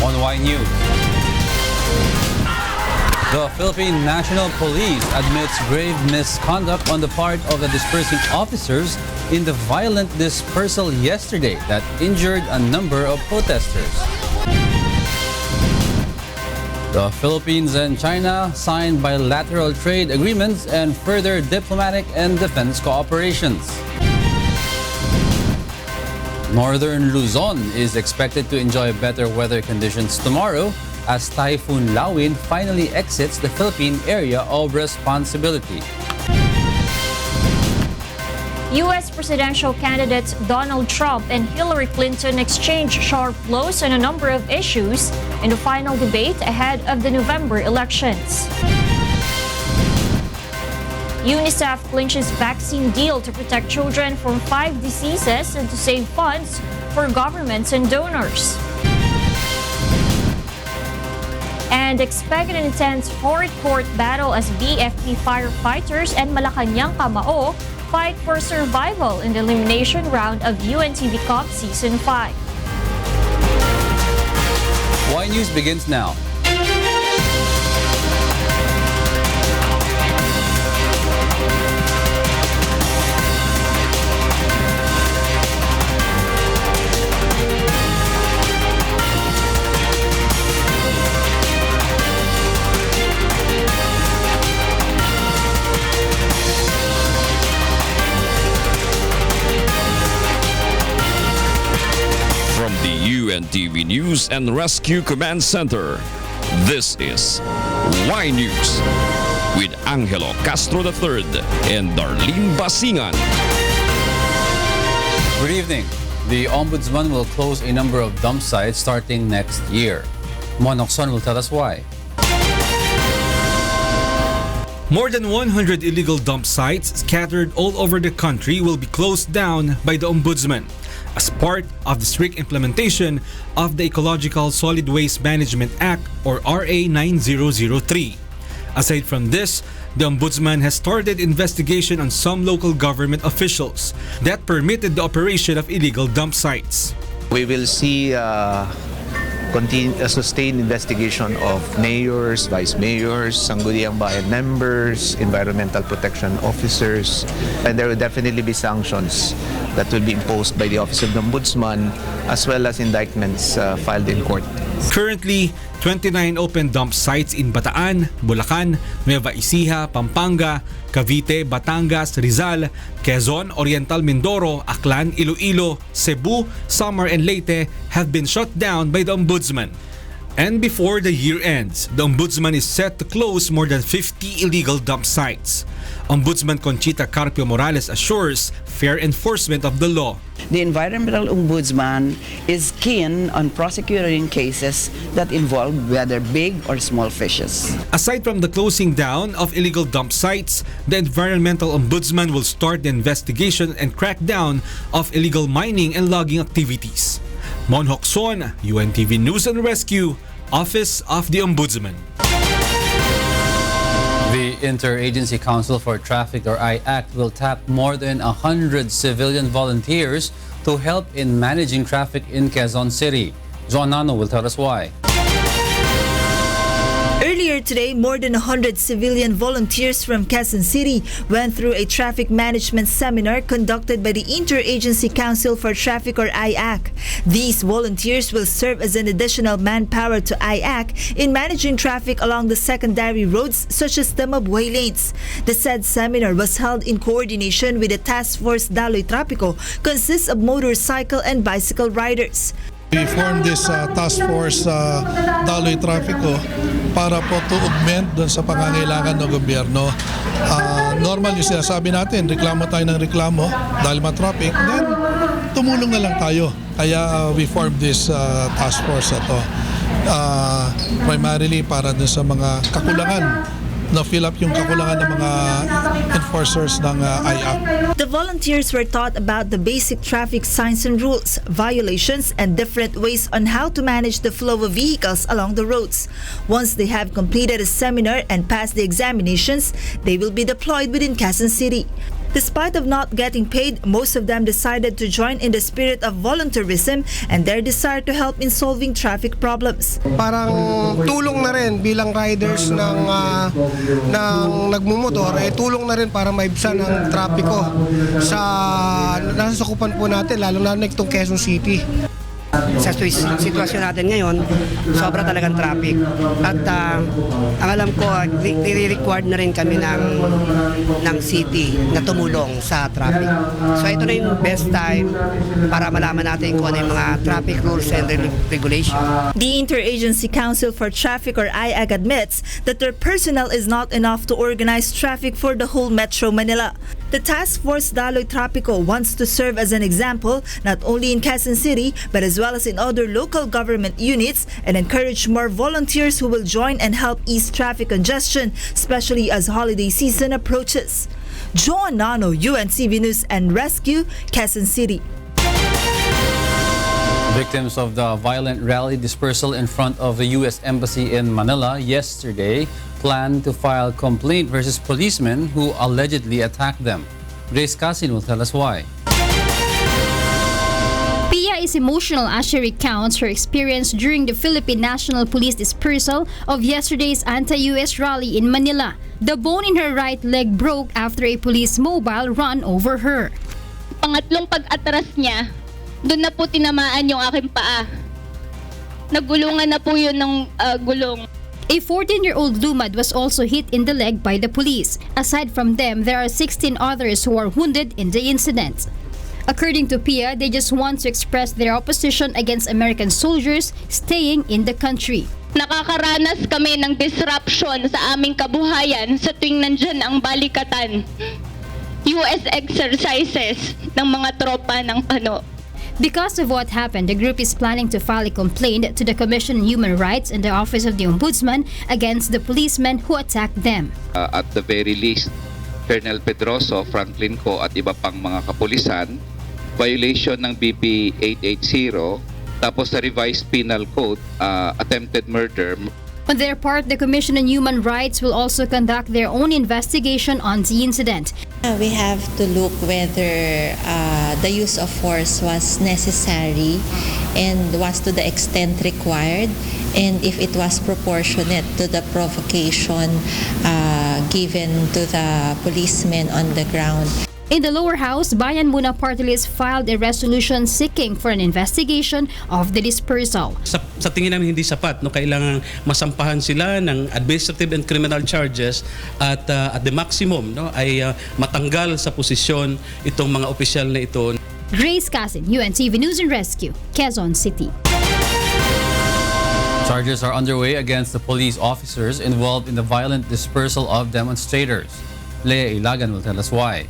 on Y News. The Philippine National Police admits grave misconduct on the part of the dispersing officers in the violent dispersal yesterday that injured a number of protesters. The Philippines and China signed bilateral trade agreements and further diplomatic and defense cooperations. Northern Luzon is expected to enjoy better weather conditions tomorrow as Typhoon Lawin finally exits the Philippine Area of Responsibility. U.S. presidential candidates Donald Trump and Hillary Clinton exchanged sharp blows on a number of issues in the final debate ahead of the November elections. UNICEF clinches vaccine deal to protect children from 5 diseases and to save funds for governments and donors. And expect an intense hard-court battle as BFP firefighters and Malacanang Kamao fight for survival in the elimination round of UNTV Cup Season 5. Y News begins now. UNTV News and Rescue Command Center. This is Y News with Angelo Castro III and Darlene Basingan. Good evening. The Ombudsman will close a number of dump sites starting next year. Monokson will tell us why. More than 100 illegal dump sites scattered all over the country will be closed down by the Ombudsman as part of the strict implementation of the Ecological Solid Waste Management Act or RA 9003. Aside from this, the Ombudsman has started investigation on some local government officials that permitted the operation of illegal dump sites. We will see sustained investigation of mayors, vice mayors, Sangguniang Bayan members, environmental protection officers, and there will definitely be sanctions that will be imposed by the Office of the Ombudsman as well as indictments filed in court. Currently, 29 open dump sites in Bataan, Bulacan, Nueva Ecija, Pampanga, Cavite, Batangas, Rizal, Quezon, Oriental Mindoro, Aklan, Iloilo, Cebu, Samar, and Leyte have been shut down by the Ombudsman. And before the year ends, the Ombudsman is set to close more than 50 illegal dump sites. Ombudsman Conchita Carpio Morales assures fair enforcement of the law. The Environmental Ombudsman is keen on prosecuting cases that involve whether big or small fishes. Aside from the closing down of illegal dump sites, the Environmental Ombudsman will start the investigation and crack down of illegal mining and logging activities. Mon Hokson, UNTV News and Rescue, Office of the Ombudsman. The Interagency Council for Traffic or IACT will tap more than 100 civilian volunteers to help in managing traffic in Quezon City. John Nano will tell us why. Earlier today, more than 100 civilian volunteers from Quezon City went through a traffic management seminar conducted by the Interagency Council for Traffic or IAC. These volunteers will serve as an additional manpower to IAC in managing traffic along the secondary roads such as the Mabuhay lanes. The said seminar was held in coordination with the Task Force Daloy Tráfico, consists of motorcycle and bicycle riders. We formed this task force Daloy Tráfico para po to augment doon sa pangangailangan ng gobyerno. Normal yung sinasabi natin, reklamo tayo ng reklamo dahil ma-traffic, then tumulong na lang tayo. Kaya we formed this task force ito. Primarily para doon sa mga kakulangan, na fill up yung kakulangan ng mga enforcers ng IAC. The volunteers were taught about the basic traffic signs and rules, violations, and different ways on how to manage the flow of vehicles along the roads. Once they have completed a seminar and passed the examinations, they will be deployed within Quezon City. Despite of not getting paid, most of them decided to join in the spirit of volunteerism and their desire to help in solving traffic problems. Parang tulong na rin bilang riders ng nagmumotor, tulong na rin para maibsan ang trapiko sa nasasakupan po natin, lalo na itong Quezon City. Sa sitwasyon natin ngayon, sobra talagang traffic. At ang alam ko, nire-required na rin kami ng city na tumulong sa traffic. So ito na yung best time para malaman natin kung ano yung mga traffic rules and regulation. The Interagency Council for Traffic or IAG admits that their personnel is not enough to organize traffic for the whole Metro Manila. The Task Force Daloy Tropico wants to serve as an example not only in Quezon City but as well as in other local government units and encourage more volunteers who will join and help ease traffic congestion, especially as holiday season approaches. Joan Nano, UNTV News and Rescue, Quezon City. Victims of the violent rally dispersal in front of the U.S. Embassy in Manila yesterday plan to file complaint versus policemen who allegedly attacked them. Grace Casin will tell us why. Pia is emotional as she recounts her experience during the Philippine National Police dispersal of yesterday's anti-US rally in Manila. The bone in her right leg broke after a police mobile ran over her. Pangatlong pag-atras niya, doon na po tinamaan yung aking paa. Nagulungan na po yun ng gulong. A 14-year-old lumad was also hit in the leg by the police. Aside from them, there are 16 others who are wounded in the incident. According to Pia, they just want to express their opposition against American soldiers staying in the country. Nakakaranas kami ng disruption sa aming kabuhayan sa tuwing nandyan ang balikatan. US exercises ng mga tropa ng Pano. Because of what happened, the group is planning to file a complaint to the Commission on Human Rights and the Office of the Ombudsman against the policemen who attacked them. At the very least, Colonel Pedroso, Franklin Co at iba pang mga kapulisan, violation ng BP 880, tapos sa revised penal code, attempted murder. On their part, the Commission on Human Rights will also conduct their own investigation on the incident. We have to look whether the use of force was necessary and was to the extent required, and if it was proportionate to the provocation given to the policemen on the ground. In the lower house, Bayan Muna Party List filed a resolution seeking for an investigation of the dispersal. Sa tingin namin hindi sapat, no, kailangan masampahan sila ng administrative and criminal charges at the maximum, no, ay matanggal sa posisyon itong mga opisyal na ito. Grace Casin, UNTV News and Rescue, Quezon City. Charges are underway against the police officers involved in the violent dispersal of demonstrators. Leah Ilagan will tell us why.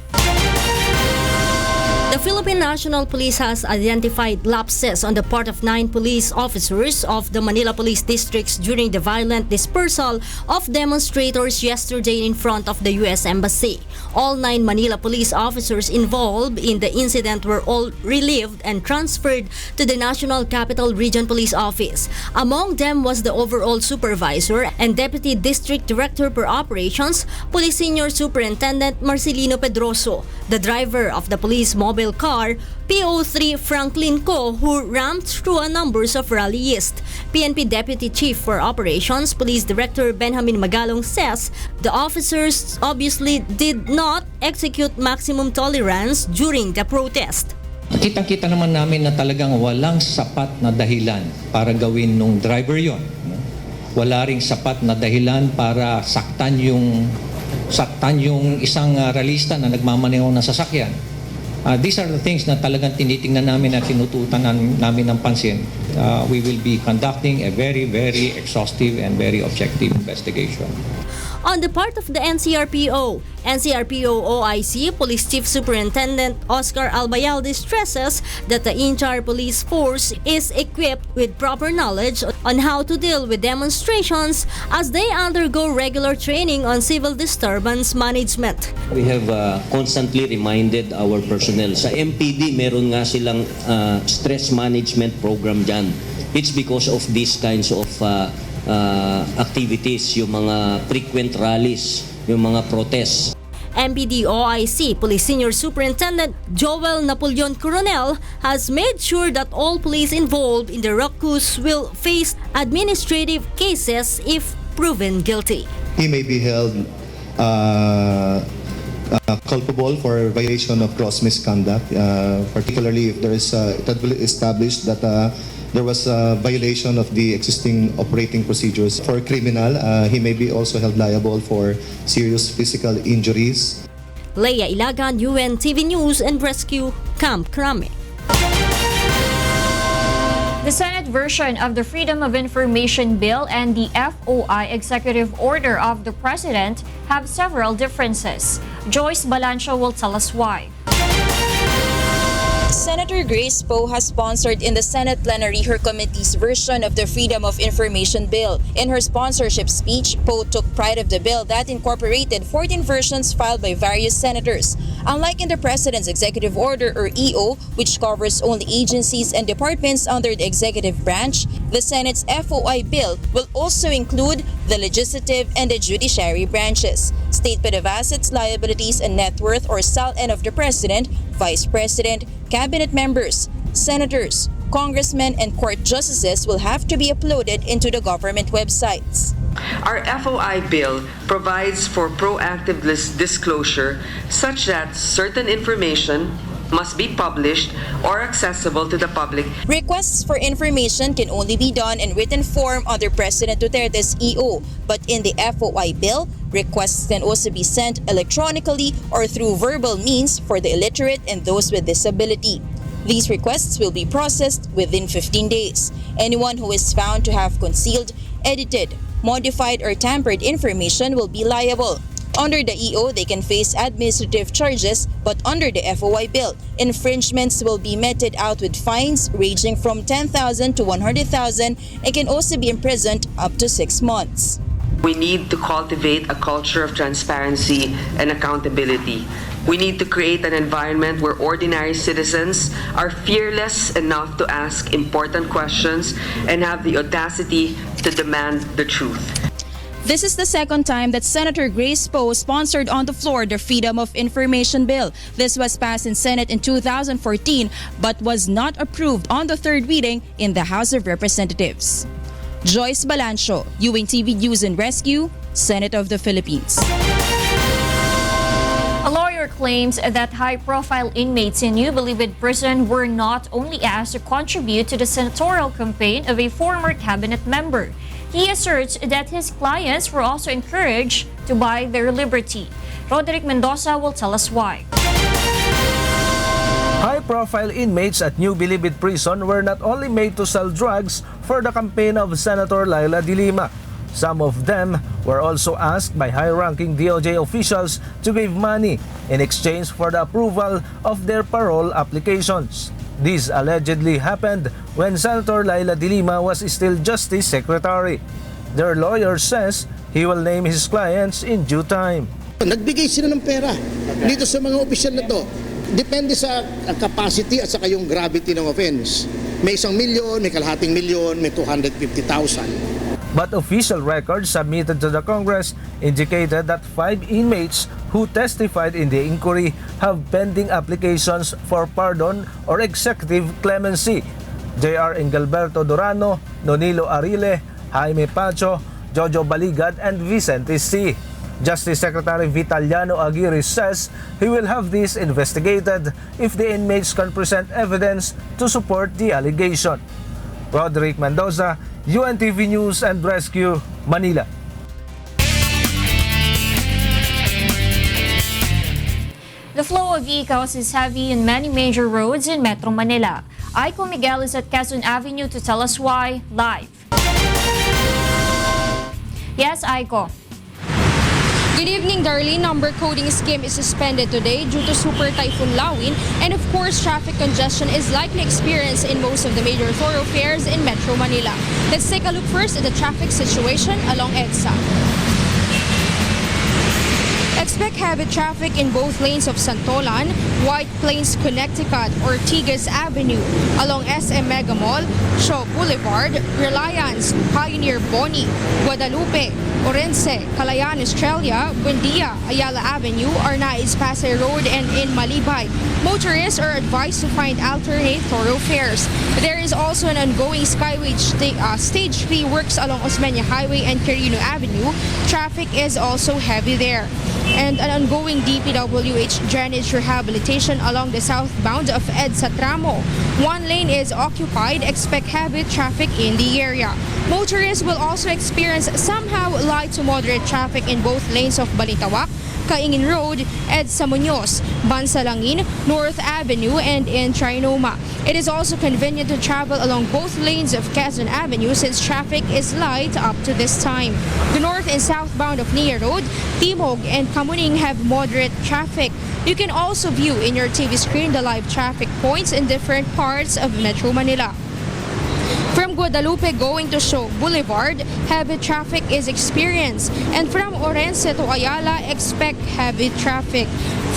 The Philippine National Police has identified lapses on the part of 9 police officers of the Manila Police Districts during the violent dispersal of demonstrators yesterday in front of the U.S. Embassy. All 9 Manila police officers involved in the incident were all relieved and transferred to the National Capital Region Police Office. Among them was the overall supervisor and Deputy District Director for Operations, Police Senior Superintendent Marcelino Pedroso, the driver of the police mobile car, PO3 Franklin Co, who rammed through a numbers of rallyists. PNP Deputy Chief for Operations, Police Director Benjamin Magalong says the officers obviously did not execute maximum tolerance during the protest. Kitang-kita naman namin na talagang walang sapat na dahilan para gawin nung driver yon. Wala ring sapat na dahilan para saktan yung isang rallista na nagmamaneho ng sasakyan. These are the things na talagang tinitingnan namin at tinututan namin ng pansin. We will be conducting a very, very exhaustive and very objective investigation. On the part of the NCRPO OIC Police Chief Superintendent Oscar Albayalde stresses that the entire police force is equipped with proper knowledge on how to deal with demonstrations as they undergo regular training on civil disturbance management. We have constantly reminded our personnel. Sa MPD, meron nga silang stress management program dyan. It's because of these kinds of activities, yung mga frequent rallies, yung mga protests. MPD OIC Police Senior Superintendent Joel Napoleon Coronel has made sure that all police involved in the ruckus will face administrative cases if proven guilty. He may be held culpable for violation of gross misconduct, particularly if there is established that there was a violation of the existing operating procedures. For criminal, he may be also held liable for serious physical injuries. Leia Ilagan, UNTV News and Rescue, Camp Crame. The Senate version of the Freedom of Information Bill and the FOI Executive Order of the President have several differences. Joyce Balancho will tell us why. Senator Grace Poe has sponsored in the Senate plenary her committee's version of the Freedom of Information Bill. In her sponsorship speech, Poe took pride of the bill that incorporated 14 versions filed by various senators. Unlike in the President's Executive Order or EO, which covers only agencies and departments under the executive branch, the Senate's FOI bill will also include the legislative and the judiciary branches. Statement of assets, liabilities, and net worth or SALN of the President, Vice President, Cabinet members, senators, congressmen, and court justices will have to be uploaded into the government websites. Our FOI bill provides for proactive disclosure such that certain information must be published or accessible to the public. Requests for information can only be done in written form under President Duterte's EO, but in the FOI bill, requests can also be sent electronically or through verbal means for the illiterate and those with disability. These requests will be processed within 15 days. Anyone who is found to have concealed, edited, modified, or tampered information will be liable. Under the EO, they can face administrative charges, but under the FOI bill, infringements will be meted out with fines ranging from 10,000 to 100,000 and can also be imprisoned up to 6 months. We need to cultivate a culture of transparency and accountability. We need to create an environment where ordinary citizens are fearless enough to ask important questions and have the audacity to demand the truth. This is the second time that Senator Grace Poe sponsored on the floor the Freedom of Information Bill. This was passed in Senate in 2014 but was not approved on the third reading in the House of Representatives. Joyce Balancho, UNTV News and Rescue, Senate of the Philippines. A lawyer claims that high-profile inmates in New Bilibid prison were not only asked to contribute to the senatorial campaign of a former cabinet member. He asserts that his clients were also encouraged to buy their liberty. Roderick Mendoza will tell us why. High-profile inmates at New Bilibid Prison were not only made to sell drugs for the campaign of Senator Laila de Lima. Some of them were also asked by high-ranking DOJ officials to give money in exchange for the approval of their parole applications. This allegedly happened when Senator Laila de Lima was still Justice Secretary. Their lawyer says he will name his clients in due time. Nagbigay sila ng pera dito sa mga opisyal na to. Depende sa capacity at saka yung gravity ng offense. May 1 milyon, may 1/2 milyon, may 250,000. But official records submitted to the Congress indicated that 5 inmates who testified in the inquiry have pending applications for pardon or executive clemency. J.R. Engelberto Durano, Nonilo Arile, Jaime Pacho, Jojo Baligad, and Vicente C. Justice Secretary Vitaliano Aguirre says he will have this investigated if the inmates can present evidence to support the allegation. Roderick Mendoza, UNTV News and Rescue, Manila. The flow of vehicles is heavy in many major roads in Metro Manila. Aiko Miguel is at Quezon Avenue to tell us why, live. Yes, Aiko. Good evening, Darlene. Number coding scheme is suspended today due to Super Typhoon Lawin, and of course, traffic congestion is likely experienced in most of the major thoroughfares in Metro Manila. Let's take a look first at the traffic situation along EDSA. Expect heavy traffic in both lanes of Santolan, White Plains, Connecticut, Ortigas Avenue, along SM Mega Mall, Shaw Boulevard, Reliance, Pioneer Boni, Guadalupe, Orense, Calayan, Australia, Buendia, Ayala Avenue, Arnaiz Pasay Road, and in Malibay. Motorists are advised to find alternate thoroughfares. There is also an ongoing Skyway Stage 3 works along Osmeña Highway and Quirino Avenue. Traffic is also heavy there. And an ongoing DPWH drainage rehabilitation along the southbound of EDSA Tramo. One lane is occupied. Expect heavy traffic in the area. Motorists will also experience somehow light to moderate traffic in both lanes of Balintawak, Kaingin Road, EDSA Muñoz, Bansalangin, North Avenue, and in Trinoma. It is also convenient to travel along both lanes of Quezon Avenue since traffic is light up to this time. The north and southbound of Nia Road, Timog, and Kamuning have moderate traffic. You can also view in your TV screen the live traffic points in different parts of Metro Manila. From Guadalupe going to Shaw Boulevard, heavy traffic is experienced. And from Orense to Ayala, expect heavy traffic.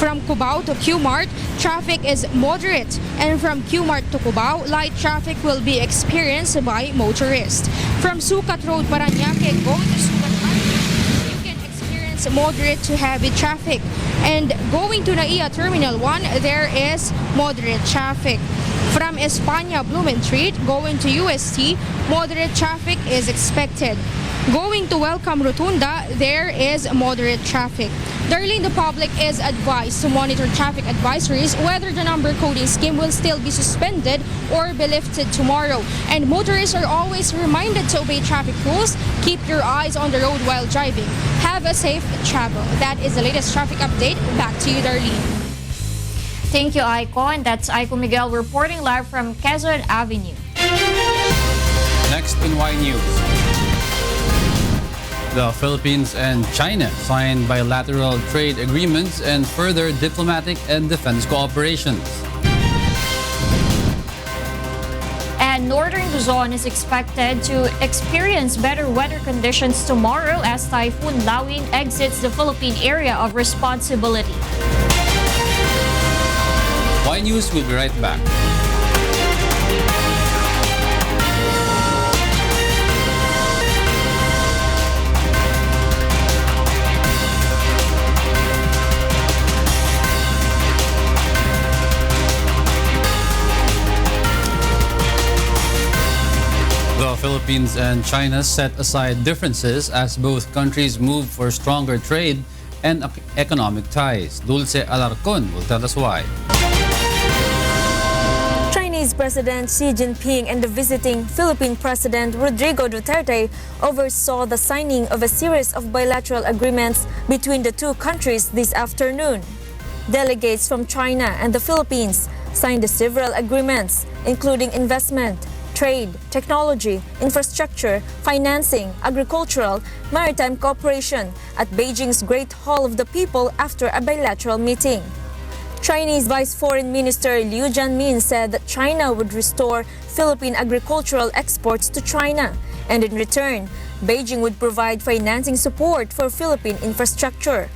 From Cubao to Q-Mart, traffic is moderate. And from Q-Mart to Cubao, light traffic will be experienced by motorists. From Sucat Road, Parañaque, going to Sucat Avenue, you can experience moderate to heavy traffic. And going to NAIA Terminal 1, there is moderate traffic. From España Blumentritt going to UST, moderate traffic is expected. Going to Welcome Rotunda, there is moderate traffic. Darlene, the public is advised to monitor traffic advisories whether the number coding scheme will still be suspended or be lifted tomorrow. And motorists are always reminded to obey traffic rules. Keep your eyes on the road while driving. Have a safe travel. That is the latest traffic update. Back to you, Darlene. Thank you, Aiko. And that's Aiko Miguel reporting live from Quezon Avenue. Next in Y News. The Philippines and China signed bilateral trade agreements and further diplomatic and defense cooperations. And northern Luzon is expected to experience better weather conditions tomorrow as Typhoon Lawin exits the Philippine Area of Responsibility. Y News will be right back. The Philippines and China set aside differences as both countries move for stronger trade and economic ties. Dulce Alarcon will tell us why. Chinese President Xi Jinping and the visiting Philippine President Rodrigo Duterte oversaw the signing of a series of bilateral agreements between the two countries this afternoon. Delegates from China and the Philippines signed several agreements, including investment, trade, technology, infrastructure, financing, agricultural, maritime cooperation at Beijing's Great Hall of the People after a bilateral meeting. Chinese Vice Foreign Minister Liu Jianmin said that China would restore Philippine agricultural exports to China, and in return, Beijing would provide financing support for Philippine infrastructure.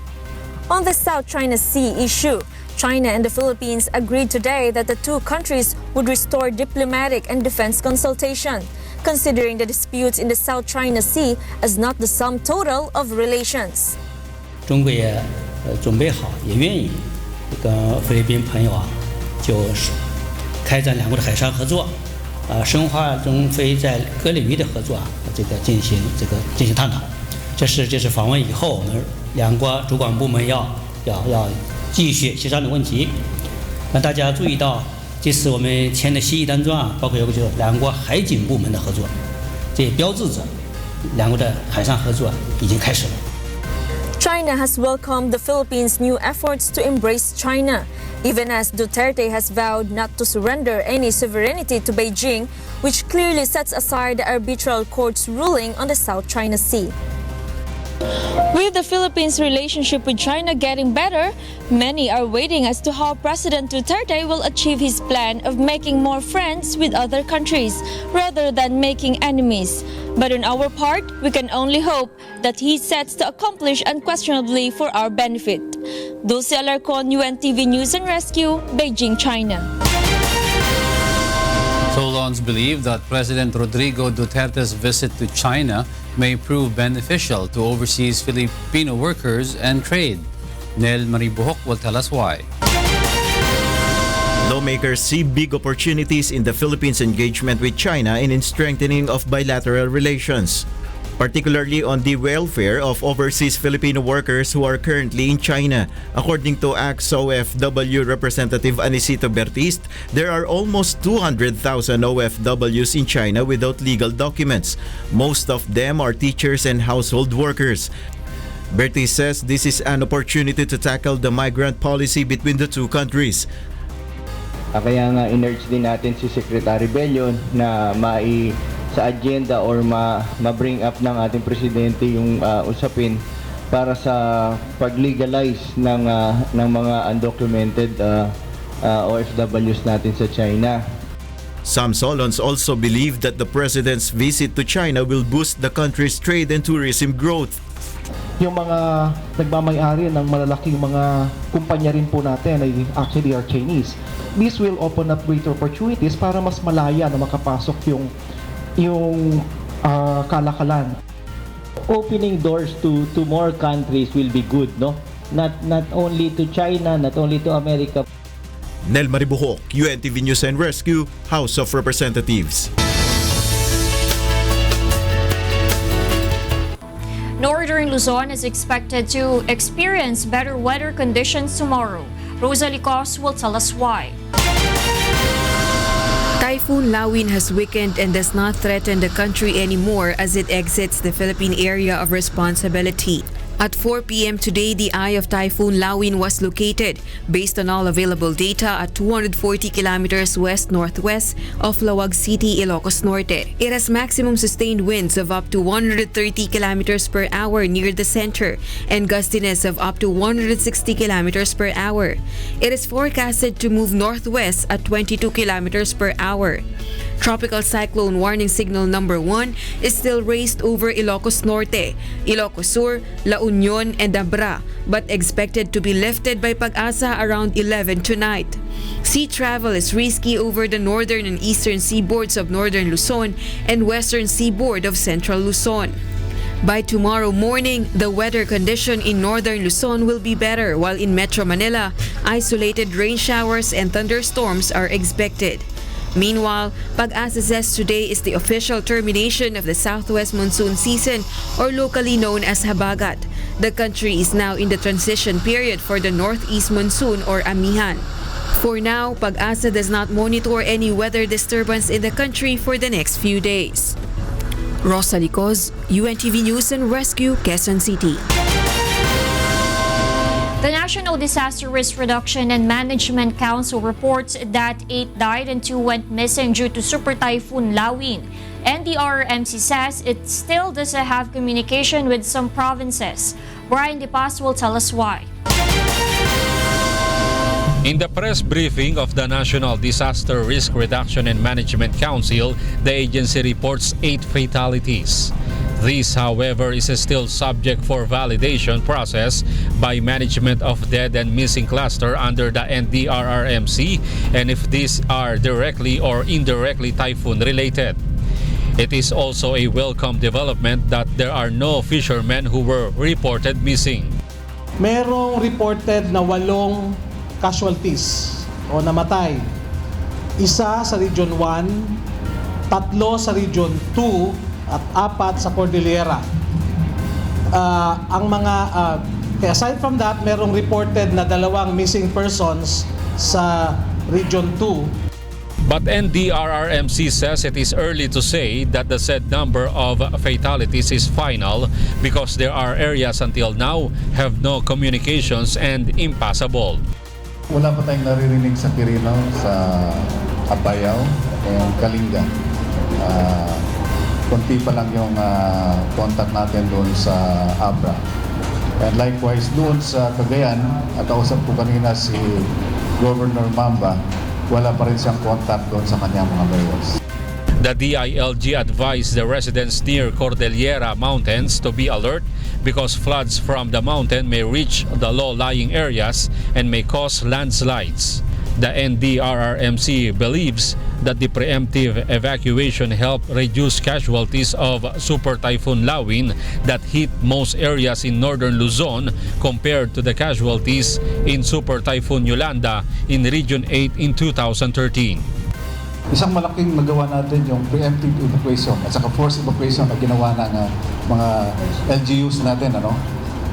On the South China Sea issue, China and the Philippines agreed today that the two countries would restore diplomatic and defense consultation, considering the disputes in the South China Sea as not the sum total of relations. 中国也准备好，也愿意跟菲律宾朋友就是开展两国的海上合作，深化中菲在各领域的合作进行探讨。这是访问以后我们两国主管部门要继续协商的问题。那大家注意到，这次我们签的协议当中包括有个就是两国海警部门的合作，这也标志着两国的海上合作已经开始了。China has welcomed the Philippines' new efforts to embrace China, even as Duterte has vowed not to surrender any sovereignty to Beijing, which clearly sets aside the arbitral court's ruling on the South China Sea. With the Philippines' relationship with China getting better, many are waiting as to how President Duterte will achieve his plan of making more friends with other countries rather than making enemies. But on our part, we can only hope that he sets to accomplish unquestionably for our benefit. Dulce Alarcon, UNTV News and Rescue, Beijing, China. Solons believe that President Rodrigo Duterte's visit to China may prove beneficial to overseas Filipino workers and trade. Nel Maribuhok will tell us why. Lawmakers see big opportunities in the Philippines' engagement with China and in strengthening of bilateral relations, particularly on the welfare of overseas Filipino workers who are currently in China. According to ACT-OFW Representative Anisito Bertist, there are almost 200,000 OFWs in China without legal documents. Most of them are teachers and household workers. Bertist says this is an opportunity to tackle the migrant policy between the two countries. Kaya nga in-urge din natin si Secretary Bellion na sa agenda or ma-bring up ng ating presidente yung usapin para sa pag-legalize ng mga undocumented OFWs natin sa China. Some Solons also believe that the president's visit to China will boost the country's trade and tourism growth. Yung mga nagmamay-ari ng malalaking mga kumpanya rin po natin ay actually are Chinese. This will open up greater opportunities para mas malaya na makapasok yung kalakalan. Opening doors to more countries will be good, no? Not only to China, not only to America. Nel Maribuhok, UNTV News and Rescue, House of Representatives. Northern Luzon is expected to experience better weather conditions tomorrow. Rosalie Cos will tell us why. Typhoon Lawin has weakened and does not threaten the country anymore as it exits the Philippine Area of Responsibility. At 4 p.m. today, the eye of Typhoon Lawin was located, based on all available data, at 240 kilometers west-northwest of Lawag City, Ilocos Norte. It has maximum sustained winds of up to 130 kilometers per hour near the center and gustiness of up to 160 kilometers per hour. It is forecasted to move northwest at 22 kilometers per hour. Tropical Cyclone Warning Signal number 1 is still raised over Ilocos Norte, Ilocos Sur, La Union, and Abra, but expected to be lifted by Pag-asa around 11 tonight. Sea travel is risky over the northern and eastern seaboards of northern Luzon and western seaboard of central Luzon. By tomorrow morning, the weather condition in northern Luzon will be better, while in Metro Manila, isolated rain showers and thunderstorms are expected. Meanwhile, Pag-asa says today is the official termination of the southwest monsoon season, or locally known as Habagat. The country is now in the transition period for the northeast monsoon, or Amihan. For now, Pag-asa does not monitor any weather disturbance in the country for the next few days. Rosalie Cos, UNTV News and Rescue, Quezon City. The National Disaster Risk Reduction and Management Council reports that 8 died and 2 went missing due to Super Typhoon Lawin. NDRRMC says it still doesn't have communication with some provinces. Brian De Paz will tell us why. In the press briefing of the National Disaster Risk Reduction and Management Council, the agency reports 8 fatalities. This, however, is still subject for validation process by management of dead and missing cluster under the NDRRMC, and if these are directly or indirectly typhoon related. It is also a welcome development that there are no fishermen who were reported missing. Merong reported na 8 casualties o namatay. Isa sa Region 1, 3 sa Region 2, at 4 sa Cordillera. Aside from that, merong reported na 2 missing persons sa Region 2. But NDRRMC says it is early to say that the said number of fatalities is final because there are areas until now have no communications and impassable. Wala pa tayong naririnig sa Quirino, sa Apayao, and Kalinga. Konti pa lang yung contact natin doon sa Abra. And likewise doon sa Cagayan, at kausap ko kanina si Governor Mamba, wala pa rin siyang contact doon sa kanyang mga mayors. The DILG advised the residents near Cordillera Mountains to be alert because floods from the mountain may reach the low-lying areas and may cause landslides. The NDRRMC believes that the preemptive evacuation helped reduce casualties of Super Typhoon Lawin that hit most areas in northern Luzon compared to the casualties in Super Typhoon Yolanda in Region 8 in 2013. Isang malaking nagawa natin yung preemptive evacuation at saka forced evacuation na ginawa ng mga LGUs natin,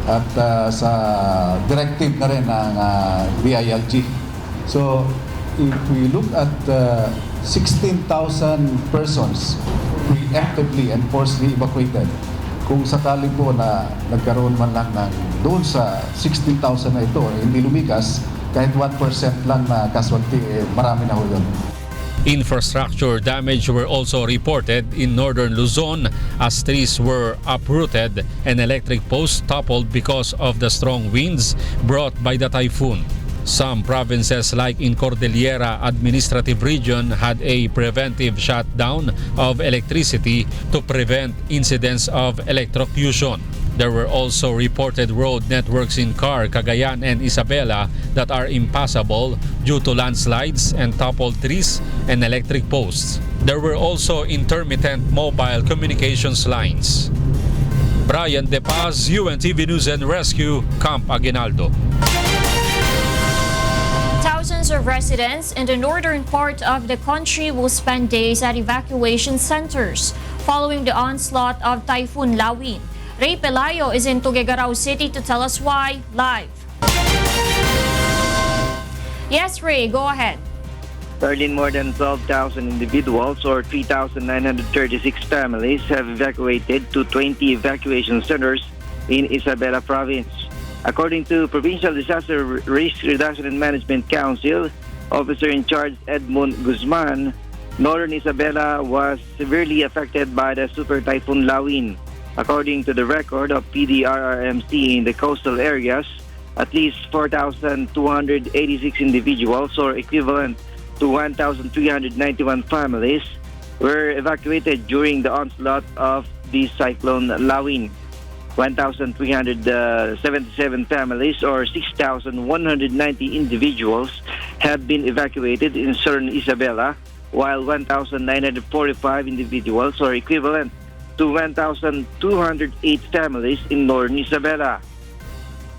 at sa directive na rin ng DILG. So if we look at 16,000 persons preemptively and forcibly evacuated, kung sakali po na nagkaroon man lang ng doon sa 16,000 na ito, hindi lumikas, kahit 1% lang na casualty, marami na ho yun. Infrastructure damage were also reported in northern Luzon as trees were uprooted and electric posts toppled because of the strong winds brought by the typhoon. Some provinces like in Cordillera Administrative Region had a preventive shutdown of electricity to prevent incidents of electrocution. There were also reported road networks in Car, Cagayan and Isabela that are impassable due to landslides and toppled trees and electric posts. There were also intermittent mobile communications lines. Brian De Paz, UNTV News and Rescue, Camp Aguinaldo. Thousands of residents in the northern part of the country will spend days at evacuation centers following the onslaught of Typhoon Lawin. Ray Pelayo is in Tuguegarao City to tell us why, live. Yes, Ray, go ahead. Darlene, more than 12,000 individuals or 3,936 families have evacuated to 20 evacuation centers in Isabela Province. According to Provincial Disaster Risk Reduction and Management Council, Officer in Charge Edmund Guzman, Northern Isabela was severely affected by the Super Typhoon Lawin. According to the record of PDRRMC in the coastal areas, at least 4,286 individuals or equivalent to 1,391 families were evacuated during the onslaught of the cyclone Lawin. 1,377 families or 6,190 individuals have been evacuated in southern Isabela, while 1,945 individuals or equivalent to 1,208 families in northern Isabela.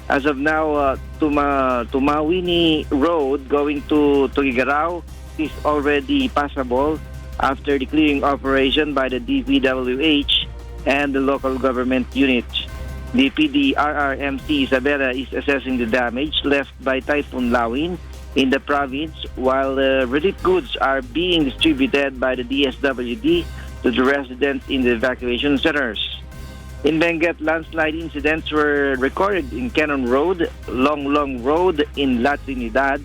As of now, Tumawini Road going to Tuguegarao is already passable after the clearing operation by the DPWH and the local government units. The PDRRMC Isabela is assessing the damage left by Typhoon Lawin in the province, while relief goods are being distributed by the DSWD to the residents in the evacuation centers. In Benguet, landslide incidents were recorded in Cannon Road, Long Road in La Trinidad,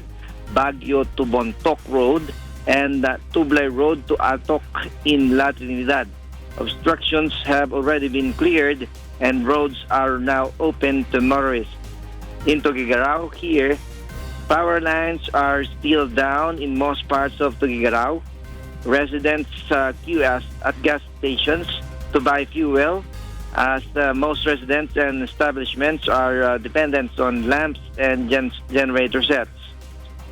Baguio to Bontoc Road, and Tublay Road to Altoc in La Trinidad. Obstructions have already been cleared and roads are now open to motorists. In Tuguegarao here, power lines are still down in most parts of Tuguegarao. Residents queue at gas stations to buy fuel, as most residents and establishments are dependent on lamps and generator sets.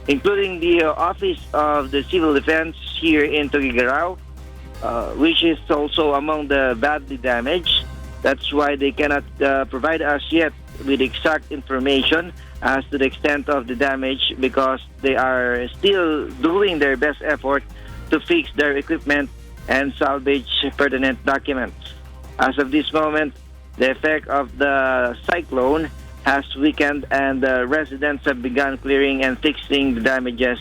Including the Office of the Civil Defense here in Tuguegarao, which is also among the badly damaged. That's why they cannot provide us yet with exact information as to the extent of the damage, because they are still doing their best effort to fix their equipment and salvage pertinent documents. As of this moment, the effect of the cyclone has weakened and residents have begun clearing and fixing the damages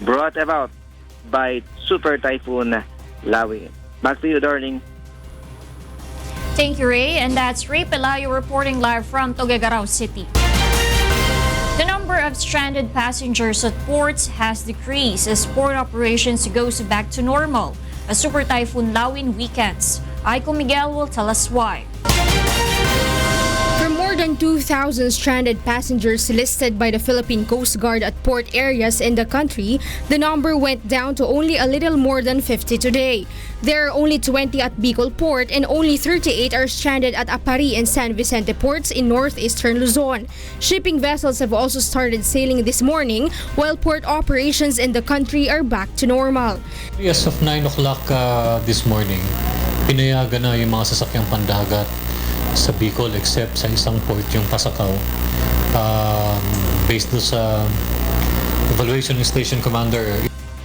brought about by Super Typhoon Lawin. Back to you, Darlene. Thank you, Ray. And that's Ray Pelayo reporting live from Tuguegarao City. The number of stranded passengers at ports has decreased as port operations goes back to normal as Super Typhoon Lawin weekends. Aiko Miguel will tell us why. For more than 2,000 stranded passengers listed by the Philippine Coast Guard at port areas in the country, the number went down to only a little more than 50 today. There are only 20 at Bicol Port and only 38 are stranded at Apari and San Vicente ports in northeastern Luzon. Shipping vessels have also started sailing this morning, while port operations in the country are back to normal. As of 9 o'clock this morning, pinayagan na yung mga sasakyang pandagat sa Bicol except sa isang port, yung Pasakaw. Based sa evaluation ng station commander.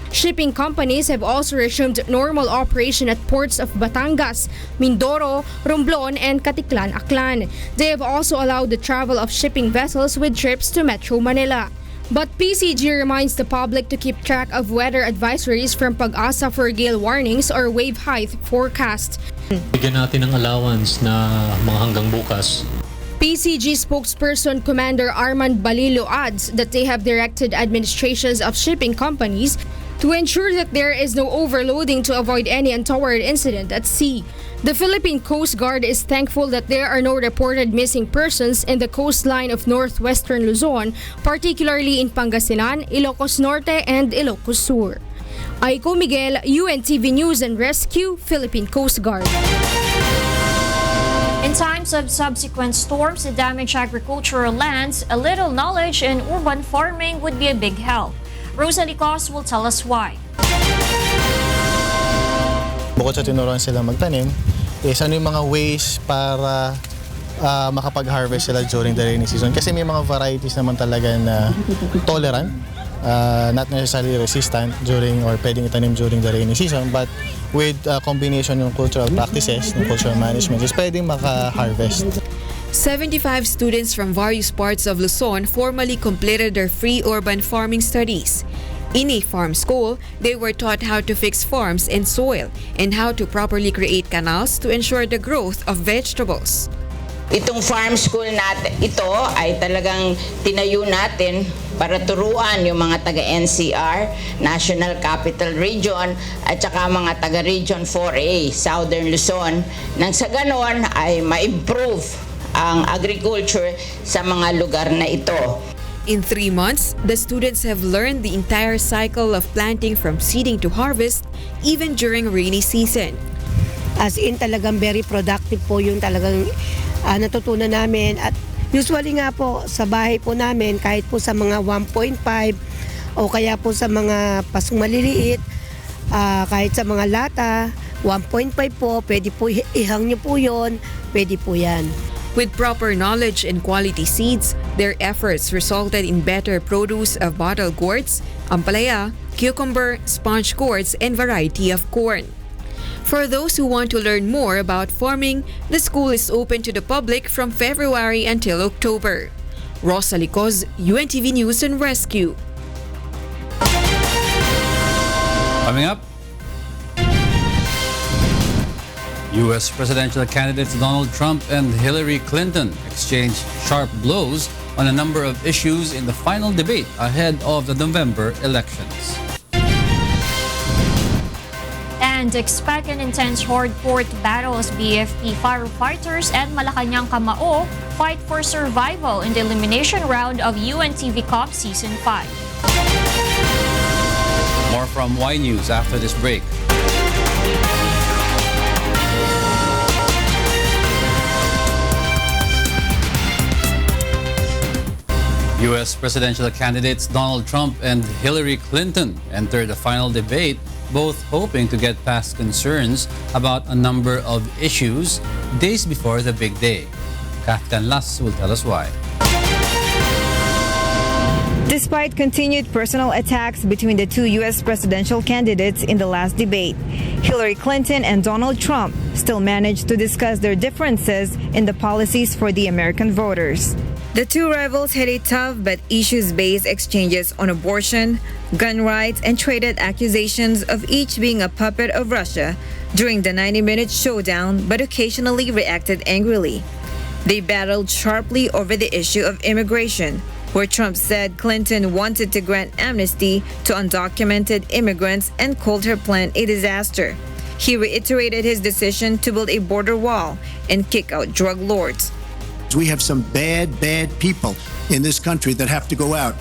Shipping companies have also resumed normal operation at ports of Batangas, Mindoro, Romblon, and Caticlan, Aklan. They have also allowed the travel of shipping vessels with trips to Metro Manila. But PCG reminds the public to keep track of weather advisories from Pag-asa for gale warnings or wave height forecast. Bigyan natin ng allowance na mga hanggang bukas. PCG spokesperson Commander Armand Balilo adds that they have directed administrations of shipping companies to ensure that there is no overloading to avoid any untoward incident at sea. The Philippine Coast Guard is thankful that there are no reported missing persons in the coastline of northwestern Luzon, particularly in Pangasinan, Ilocos Norte, and Ilocos Sur. Aiko Miguel, UNTV News and Rescue, Philippine Coast Guard. In times of subsequent storms that damage agricultural lands, a little knowledge in urban farming would be a big help. Rosalie Cos will tell us why. Bukod sa tinuruan sila magtanim, ano yung mga ways para makapag-harvest sila during the rainy season. Kasi may mga varieties naman talaga na tolerant, not necessarily resistant during or pwedeng itanim during the rainy season, but with a combination ng cultural practices, ng cultural management, is pwedeng maka-harvest. 75 students from various parts of Luzon formally completed their free urban farming studies. In a farm school, they were taught how to fix farms and soil and how to properly create canals to ensure the growth of vegetables. Itong farm school natin, ito ay talagang tinayo natin para turuan yung mga taga-NCR, National Capital Region, at saka mga taga-Region 4A, Southern Luzon, nang sa ganon ay ma-improve ang agriculture sa mga lugar na ito. In 3 months, the students have learned the entire cycle of planting from seeding to harvest, even during rainy season. As in, talagang very productive po yung talagang natutunan namin. At usually nga po, sa bahay po namin, kahit po sa mga 1.5 o kaya po sa mga pasong maliliit, kahit sa mga lata, 1.5 po, pwede po ihang nyo po yun, pwede po yan. With proper knowledge and quality seeds, their efforts resulted in better produce of bottle gourds, ampalaya, cucumber, sponge gourds, and variety of corn. For those who want to learn more about farming, the school is open to the public from February until October. Rosalie Cos, UNTV News and Rescue. Coming up, U.S. presidential candidates Donald Trump and Hillary Clinton exchanged sharp blows on a number of issues in the final debate ahead of the November elections. And expect an intense hard-fought battle as BFP firefighters and Malacanang Kamao fight for survival in the elimination round of UNTV Cup Season 5. More from Y News after this break. U.S. presidential candidates Donald Trump and Hillary Clinton entered the final debate, both hoping to get past concerns about a number of issues days before the big day. Kath Las will tell us why. Despite continued personal attacks between the two U.S. presidential candidates in the last debate, Hillary Clinton and Donald Trump still managed to discuss their differences in the policies for the American voters. The two rivals had a tough but issues-based exchanges on abortion, gun rights, and traded accusations of each being a puppet of Russia during the 90-minute showdown, but occasionally reacted angrily. They battled sharply over the issue of immigration, where Trump said Clinton wanted to grant amnesty to undocumented immigrants and called her plan a disaster. He reiterated his decision to build a border wall and kick out drug lords. We have some bad people in this country that have to go out.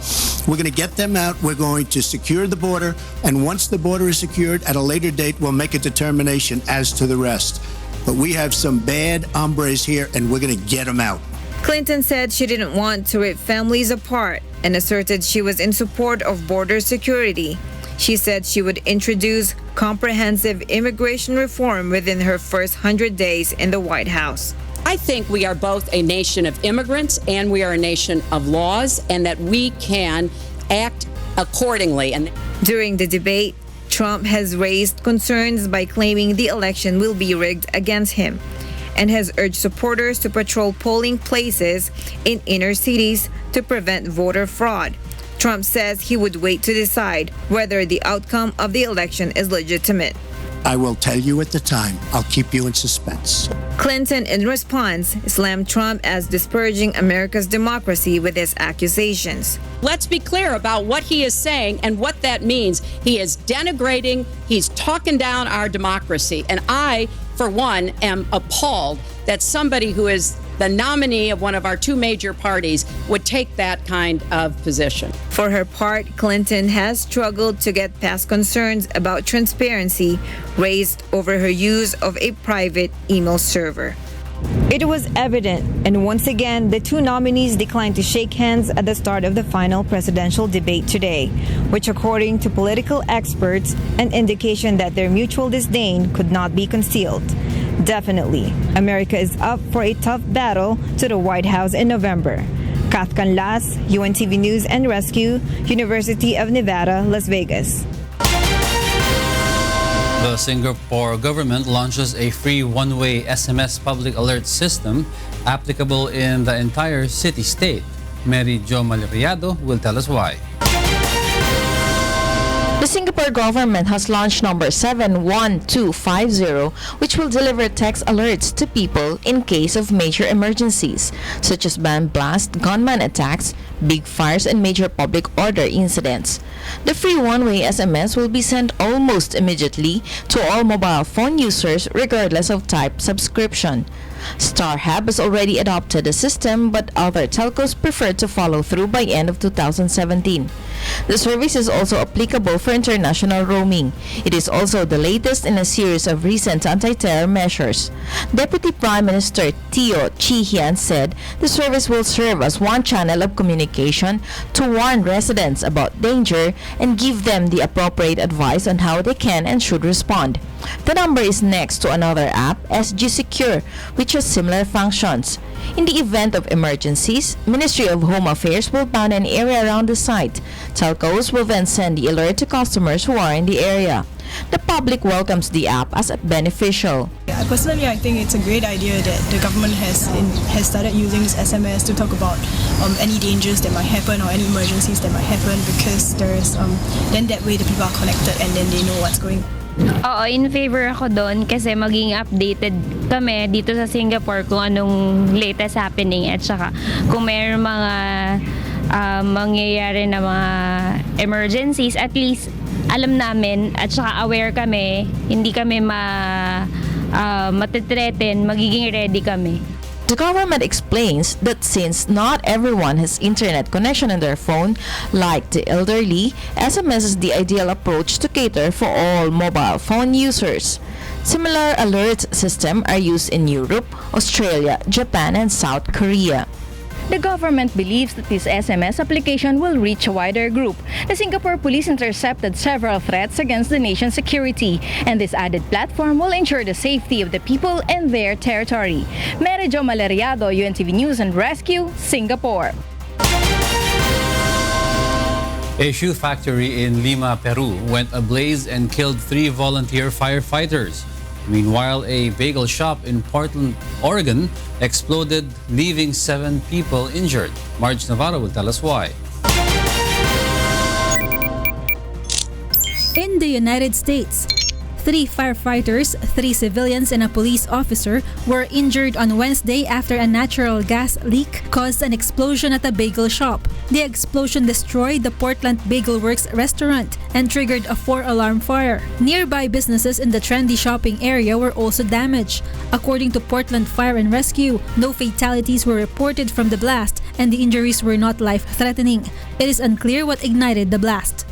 We're going to get them out. We're going to secure the border. And once the border is secured, at a later date, we'll make a determination as to the rest. But we have some bad hombres here, and we're going to get them out. Clinton said she didn't want to rip families apart and asserted she was in support of border security. She said she would introduce comprehensive immigration reform within her first 100 days in the White House. I think we are both a nation of immigrants and we are a nation of laws, and that we can act accordingly. And during the debate, Trump has raised concerns by claiming the election will be rigged against him and has urged supporters to patrol polling places in inner cities to prevent voter fraud. Trump says he would wait to decide whether the outcome of the election is legitimate. I will tell you at the time. I'll keep you in suspense. Clinton, in response, slammed Trump as disparaging America's democracy with his accusations. let's be clear about what he is saying and what that means. He is denigrating, he's talking down our democracy. And I, for one, am appalled that somebody who is the nominee of one of our two major parties would take that kind of position. For her part, Clinton has struggled to get past concerns about transparency raised over her use of a private email server. It was evident, and once again, the two nominees declined to shake hands at the start of the final presidential debate today, which, according to political experts, an indication that their mutual disdain could not be concealed. Definitely, America is up for a tough battle to the White House in November. Kath Canlas, UNTV News and Rescue, University of Nevada, Las Vegas. The Singapore government launches a free one-way SMS public alert system applicable in the entire city-state. Mary Jo Maleriado will tell us why. The Singapore government has launched number 71250, which will deliver text alerts to people in case of major emergencies, such as bomb blast, gunman attacks, big fires, and major public order incidents. The free one-way SMS will be sent almost immediately to all mobile phone users regardless of type subscription. StarHub has already adopted the system, but other telcos prefer to follow through by end of 2017. The service is also applicable for international roaming. It is also the latest in a series of recent anti-terror measures. Deputy Prime Minister Teo Chee Hean said the service will serve as one channel of communication to warn residents about danger and give them the appropriate advice on how they can and should respond. The number is next to another app, SG Secure, which has similar functions. In the event of emergencies, Ministry of Home Affairs will ban an area around the site. Telcos will then send the alert to customers who are in the area. The public welcomes the app as beneficial. Personally, I think it's a great idea that the government has started using this SMS to talk about any dangers that might happen or any emergencies that might happen, because there's then that way the people are connected and then they know what's going on. Oo, in favor ako doon kasi maging updated kami dito sa Singapore kung anong latest happening at saka kung mayroong mga mangyayari na mga emergencies, at least alam namin at saka aware kami, hindi kami matitreaten, magiging ready kami. The government explains that since not everyone has internet connection on their phone, like the elderly, SMS is the ideal approach to cater for all mobile phone users. Similar alert systems are used in Europe, Australia, Japan, and South Korea. The government believes that this SMS application will reach a wider group. The Singapore police intercepted several threats against the nation's security, and this added platform will ensure the safety of the people and their territory. Mary Jo Maleriado, UNTV News and Rescue, Singapore. A shoe factory in Lima, Peru went ablaze and killed 3 volunteer firefighters. Meanwhile, a bagel shop in Portland, Oregon exploded, leaving 7 people injured. Marge Navarro will tell us why. In the United States, 3 firefighters, 3 civilians, and a police officer were injured on Wednesday after a natural gas leak caused an explosion at a bagel shop. The explosion destroyed the Portland Bagel Works restaurant and triggered a 4-alarm fire. Nearby businesses in the trendy shopping area were also damaged. According to Portland Fire and Rescue, no fatalities were reported from the blast and the injuries were not life-threatening. It is unclear what ignited the blast.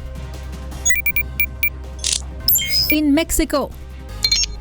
In Mexico,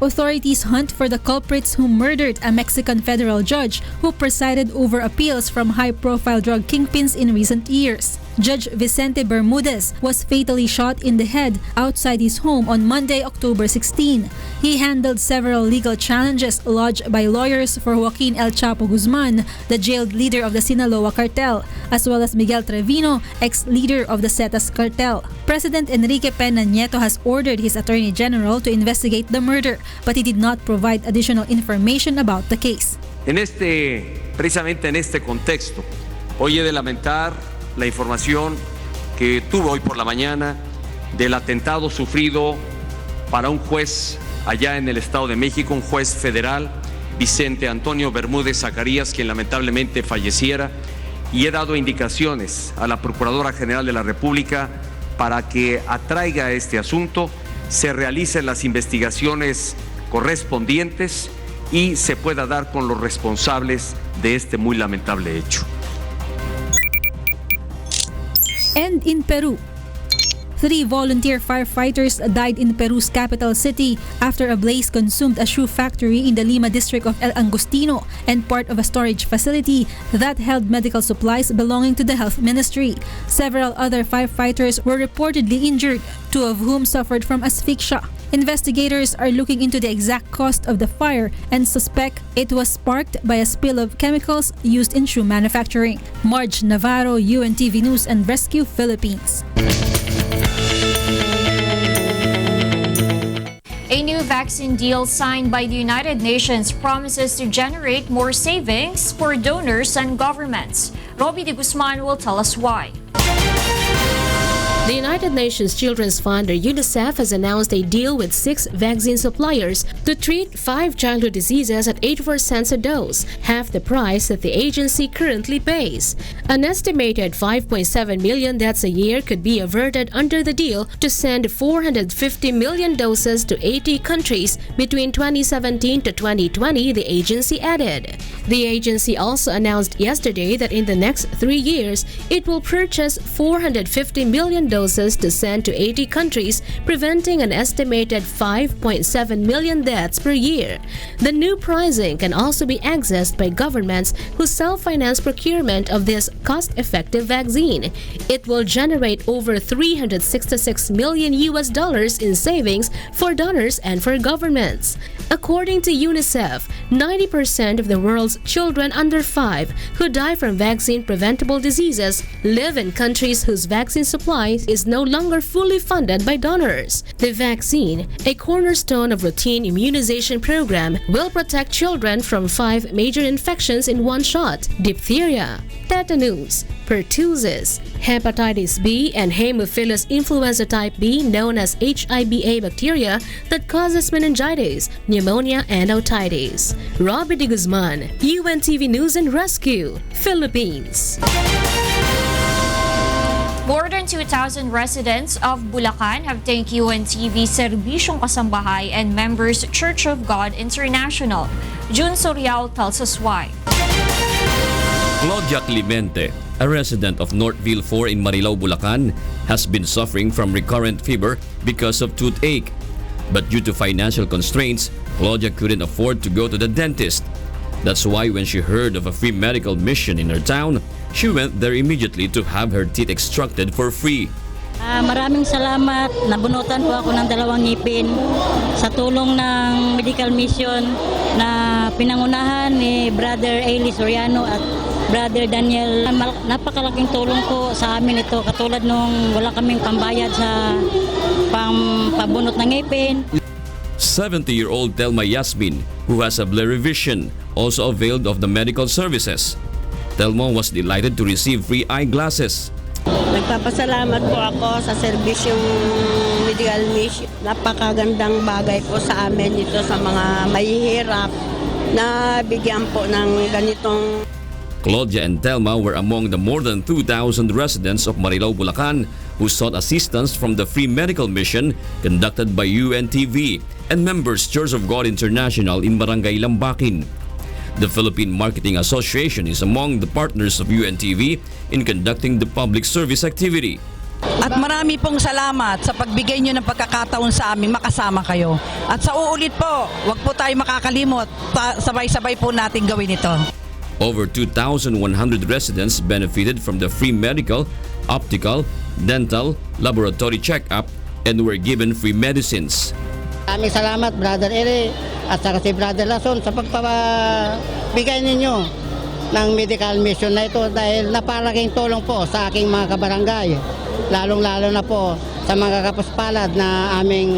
authorities hunt for the culprits who murdered a Mexican federal judge who presided over appeals from high-profile drug kingpins in recent years. Judge Vicente Bermudez was fatally shot in the head outside his home on Monday, October 16. He handled several legal challenges lodged by lawyers for Joaquin El Chapo Guzman, the jailed leader of the Sinaloa cartel, as well as Miguel Trevino, ex-leader of the Zetas cartel. President Enrique Peña Nieto has ordered his Attorney General to investigate the murder, but he did not provide additional information about the case. Precisamente en este contexto, hoy he de lamentar la información que tuve hoy por la mañana del atentado sufrido para un juez allá en el Estado de México, un juez federal, Vicente Antonio Bermúdez Zacarías, quien lamentablemente falleciera, y he dado indicaciones a la Procuradora General de la República para que atraiga este asunto, se realicen las investigaciones correspondientes y se pueda dar con los responsables de este muy lamentable hecho. And in Peru, 3 volunteer firefighters died in Peru's capital city after a blaze consumed a shoe factory in the Lima district of El Angostino and part of a storage facility that held medical supplies belonging to the health ministry. Several other firefighters were reportedly injured, 2 of whom suffered from asphyxia. Investigators are looking into the exact cause of the fire and suspect it was sparked by a spill of chemicals used in shoe manufacturing. Marge Navarro, UNTV News and Rescue, Philippines. A new vaccine deal signed by the United Nations promises to generate more savings for donors and governments. Robbie De Guzman will tell us why. The United Nations Children's Fund, or UNICEF, has announced a deal with 6 vaccine suppliers to treat 5 childhood diseases at 84 cents a dose, half the price that the agency currently pays. An estimated 5.7 million deaths a year could be averted under the deal to send 450 million doses to 80 countries between 2017 to 2020, the agency added. The agency also announced yesterday that in the next 3 years, it will purchase 450 million doses to send to 80 countries, preventing an estimated 5.7 million deaths per year. The new pricing can also be accessed by governments who self-finance procurement of this cost-effective vaccine. It will generate over $366 million in savings for donors and for governments. According to UNICEF, 90% of the world's children under 5 who die from vaccine-preventable diseases live in countries whose vaccine supply is no longer fully funded by donors. The vaccine, a cornerstone of routine immunization program, will protect children from 5 major infections in one shot: diphtheria, tetanus, pertussis, hepatitis B, and Haemophilus influenza type B, known as HIV-A bacteria that causes meningitis, pneumonia, and otitis. Robbie De Guzman, UNTV News and Rescue, Philippines. More than 2,000 residents of Bulacan have thanked UNTV Serbisyong Kasambahay and members Church of God International. June Sorial tells us why. Claudia Clemente, a resident of Northville 4 in Marilao, Bulacan, has been suffering from recurrent fever because of toothache. But due to financial constraints, Claudia couldn't afford to go to the dentist. That's why when she heard of a free medical mission in her town, she went there immediately to have her teeth extracted for free. Maraming salamat. Nabunutan po ako ng 2 ngipin sa tulong ng medical mission na pinangunahan ni Brother Ailey Soriano at Brother Daniel. Napakalaking tulong po sa amin ito, katulad nung wala kaming pambayad sa pabunot ng ngipin. 70-year-old Telma Yasmin, who has a blurry vision, also availed of the medical services. Telma was delighted to receive free eyeglasses. Nagpapasalamat po ako sa serbisyong medical mission. Napakagandang bagay po sa amin ito sa mga mahihirap na bigyan po ng ganitong. Claudia and Telma were among the more than 2,000 residents of Marilao, Bulacan who sought assistance from the free medical mission conducted by UNTV and members Church of God International in Barangay Lambakin. The Philippine Marketing Association is among the partners of UNTV in conducting the public service activity. At marami pong salamat sa pagbigay nyo ng pagkakataon sa amin makasama kayo. At sa uulit po, wag po tayo makakalimot. Sabay-sabay po natin gawin ito. Over 2,100 residents benefited from the free medical, optical, dental, laboratory check-up, and were given free medicines. Maraming salamat, Brother Ere, at saka si Brother Lason sa pagpabigay ninyo ng medical mission na ito dahil napalaking tulong po sa aking mga kabarangay, lalong-lalo na po sa mga kapuspalad na aming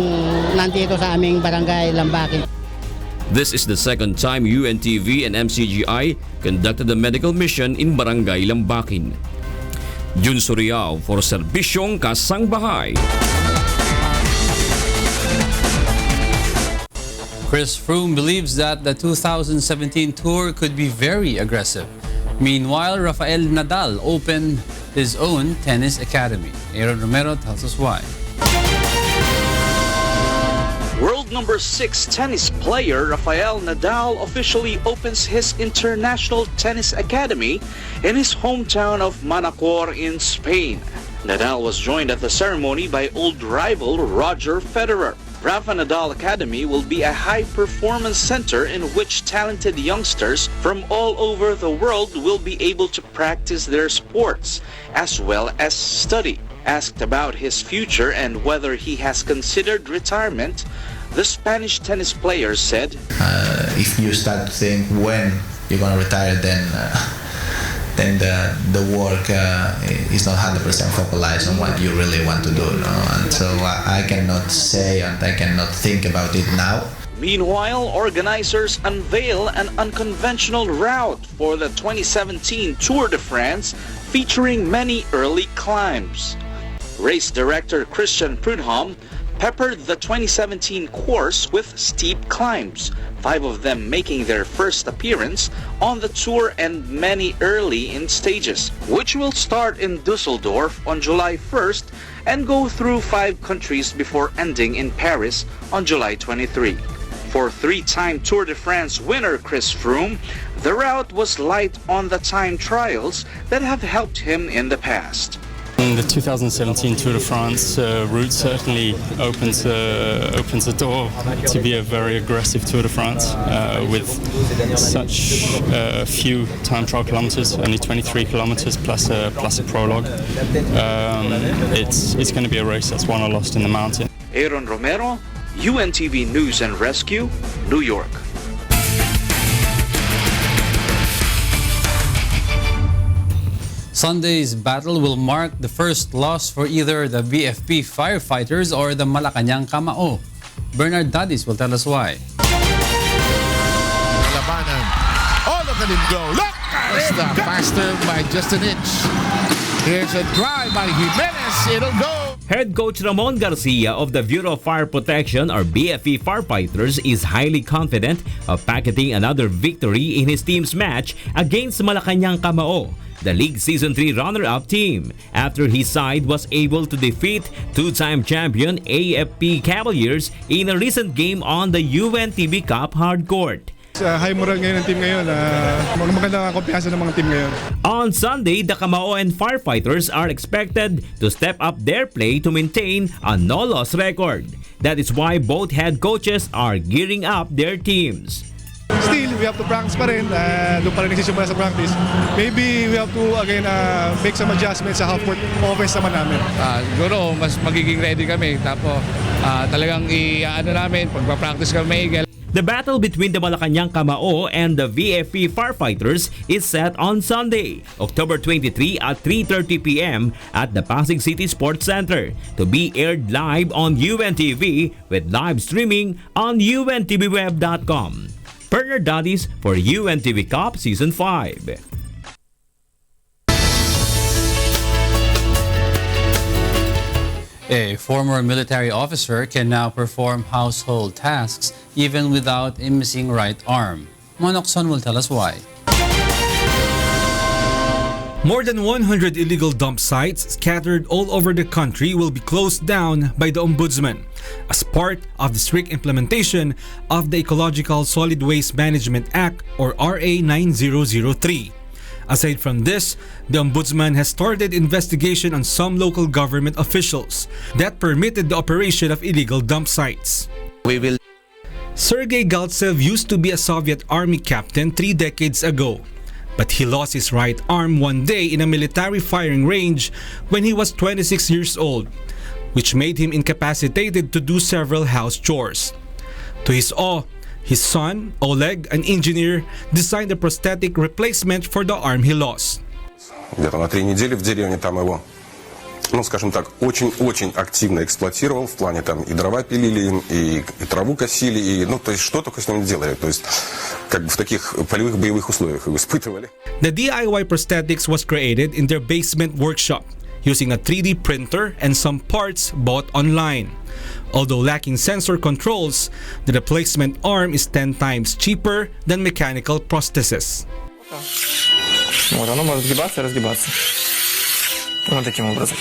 nandito sa aming barangay Lambakin. This is the second time UNTV and MCGI conducted a medical mission in Barangay Lambakin. Jun Suriao for Serbisyong Kasangbahay. Chris Froome believes that the 2017 tour could be very aggressive. Meanwhile, Rafael Nadal opened his own tennis academy. Aaron Romero tells us why. World number 6 tennis player Rafael Nadal officially opens his international tennis academy in his hometown of Manacor in Spain. Nadal was joined at the ceremony by old rival Roger Federer. Rafa Nadal Academy will be a high-performance center in which talented youngsters from all over the world will be able to practice their sports as well as study. Asked about his future and whether he has considered retirement, the Spanish tennis player said, if you start to think when you're going to retire, then the work is not 100% focused on what you really want to do. And so I cannot say and I cannot think about it now. Meanwhile, organizers unveil an unconventional route for the 2017 Tour de France featuring many early climbs. Race director Christian Prudhomme peppered the 2017 course with steep climbs, 5 of them making their first appearance on the tour and many early in stages, which will start in Dusseldorf on July 1st and go through 5 countries before ending in Paris on July 23. For 3-time Tour de France winner Chris Froome, the route was light on the time trials that have helped him in the past. The 2017 Tour de France route certainly opens the door to be a very aggressive Tour de France with such few time trial kilometers, only 23 kilometers plus a prologue. It's going to be a race that's won or lost in the mountain. Aaron Romero, UNTV News and Rescue, New York. Sunday's battle will mark the first loss for either the BFP firefighters or the Malacanang Kamao. Bernard Dadis will tell us why. Labanan. Oh, look at him go. Look! Faster by just an inch. Here's a drive by Jimenez. It'll go. Head coach Ramon Garcia of the Bureau of Fire Protection or BFE Firefighters is highly confident of pocketing another victory in his team's match against Malacanang Kamao, the League Season 3 runner-up team, after his side was able to defeat 2-time champion AFP Cavaliers in a recent game on the UNTV Cup hardcourt. High moral ngayon ng team ngayon. Maganda ang kumpiyansa ng mga team ngayon. On Sunday, the Kamao and Firefighters are expected to step up their play to maintain a no-loss record. That is why both head coaches are gearing up their teams. Still, we have to practice pa rin. Doon pa rin nagsisimula sa practice. Maybe we have to again make some adjustments sa half-court offense naman namin. Siguro, mas magiging ready kami. Tapos talagang namin, pagpa-practice kami. The battle between the Malacanang Kamao and the VFP Firefighters is set on Sunday, October 23 at 3:30 p.m. at the Pasig City Sports Center, to be aired live on UNTV with live streaming on UNTVweb.com. Bernard Dadis for UNTV Cup Season 5. A former military officer can now perform household tasks even without a missing right arm. Monokson will tell us why. More than 100 illegal dump sites scattered all over the country will be closed down by the Ombudsman as part of the strict implementation of the Ecological Solid Waste Management Act or RA 9003. Aside from this, the Ombudsman has started investigation on some local government officials that permitted the operation of illegal dump sites. Sergei Galtsev used to be a Soviet army captain 3 decades ago. But he lost his right arm one day in a military firing range when he was 26 years old, which made him incapacitated to do several house chores. To his awe, his son, Oleg, an engineer, designed a prosthetic replacement for the arm he lost. Где-то на 3 недели в деревне там его, скажем так, очень-очень активно эксплуатировал в плане там и дрова пилили им, и траву косили, и, то есть что только с ним делали, то есть как бы в таких полевых боевых условиях его испытывали. The DIY prosthetics was created in their basement workshop using a 3D printer and some parts bought online. Although lacking sensor controls, the replacement arm is 10 times cheaper than mechanical prostheses. Вот, оно может сгибаться и разгибаться. Вот таким образом.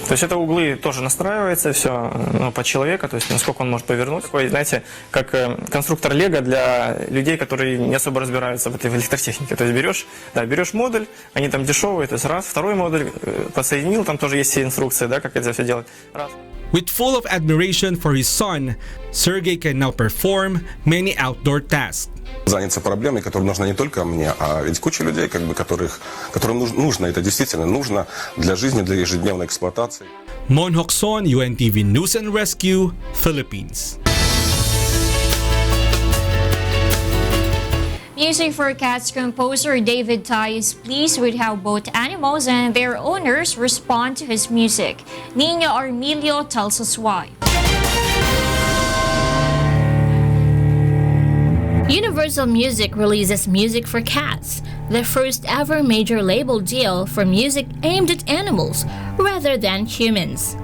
То есть это углы тоже настраивается все под человека, то есть насколько он может повернуть. Такой, знаете, как конструктор Лего для людей, которые не особо разбираются в этой электротехнике. То есть берешь модуль, они там дешевые, то есть раз, второй модуль подсоединил, там тоже есть все инструкции, да, как это все делать. Раз. With full of admiration for his son, Sergei can now perform many outdoor tasks. Заняться проблемой, которая нужна не только мне, а ведь куча людей, которым нужно, это действительно нужно для жизни, для ежедневной эксплуатации. Mon Hokson, UNTV News and Rescue, Philippines. Music for Cats composer David Tai is pleased with how both animals and their owners respond to his music. Nina Armilio tells us why. Universal Music releases Music for Cats, the first ever major label deal for music aimed at animals rather than humans.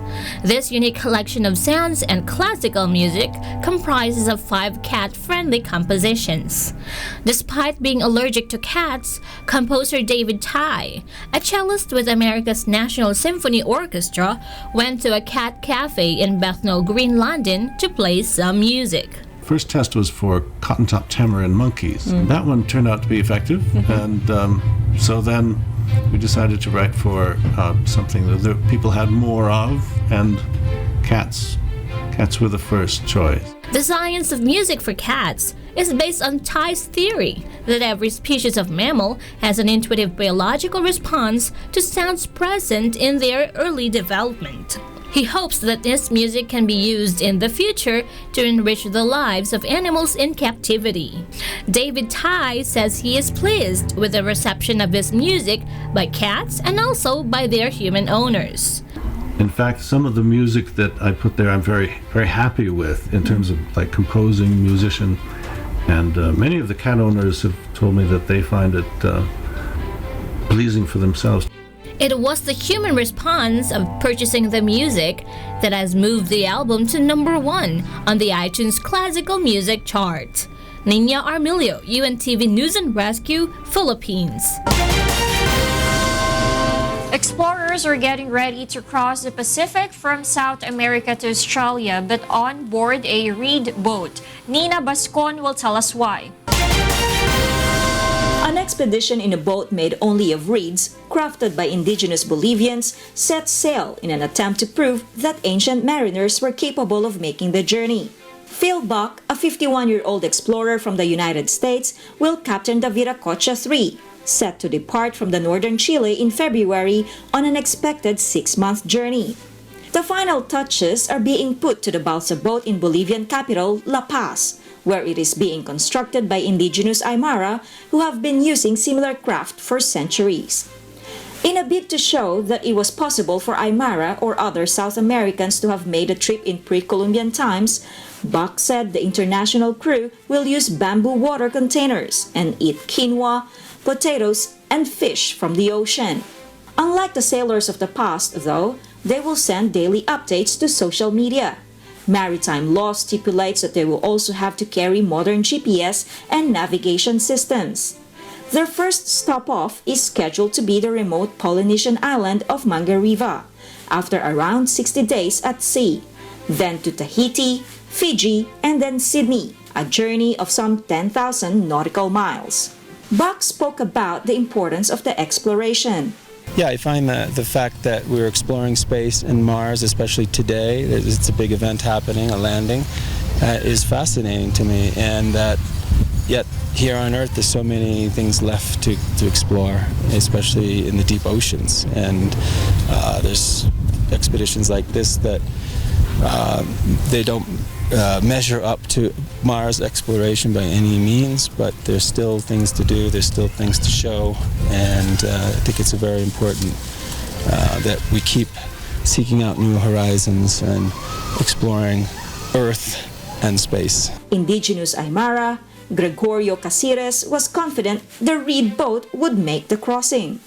This unique collection of sounds and classical music comprises of 5 cat-friendly compositions. Despite being allergic to cats, composer David Tai, a cellist with America's National Symphony Orchestra, went to a cat cafe in Bethnal Green, London to play some music. First test was for cotton-top tamarin monkeys. That one turned out to be effective, and so then we decided to write for something that the people had more of, and cats. Cats were the first choice. The science of music for cats is based on Tai's theory that every species of mammal has an intuitive biological response to sounds present in their early development. He hopes that this music can be used in the future to enrich the lives of animals in captivity. David Tai says he is pleased with the reception of his music by cats and also by their human owners. In fact, some of the music that I put there I'm very, very happy with in terms of like composing, musician, and many of the cat owners have told me that they find it pleasing for themselves. It was the human response of purchasing the music that has moved the album to #1 on the iTunes Classical Music chart. Nina Armilio, UNTV News and Rescue, Philippines. Explorers are getting ready to cross the Pacific from South America to Australia, but on board a reed boat. Nina Bascon will tell us why. An expedition in a boat made only of reeds, crafted by indigenous Bolivians, set sail in an attempt to prove that ancient mariners were capable of making the journey. Phil Buck, a 51-year-old explorer from the United States, will captain the Viracocha 3, set to depart from the northern Chile in February on an expected 6-month journey. The final touches are being put to the balsa boat in Bolivian capital, La Paz, where it is being constructed by indigenous Aymara who have been using similar craft for centuries. In a bid to show that it was possible for Aymara or other South Americans to have made a trip in pre-Columbian times, Buck said the international crew will use bamboo water containers and eat quinoa, potatoes, and fish from the ocean. Unlike the sailors of the past, though, they will send daily updates to social media. Maritime law stipulates that they will also have to carry modern GPS and navigation systems. Their first stop-off is scheduled to be the remote Polynesian island of Mangariva, after around 60 days at sea, then to Tahiti, Fiji, and then Sydney, a journey of some 10,000 nautical miles. Buck spoke about the importance of the exploration. Yeah, I find that the fact that we're exploring space and Mars, especially today, it's a big event happening, a landing, is fascinating to me, and that yet here on Earth there's so many things left to explore, especially in the deep oceans, and there's expeditions like this that they don't measure up to Mars exploration by any means, but there's still things to do, there's still things to show, and I think it's very important that we keep seeking out new horizons and exploring Earth and space. Indigenous Aymara, Gregorio Casires, was confident the Reed boat would make the crossing.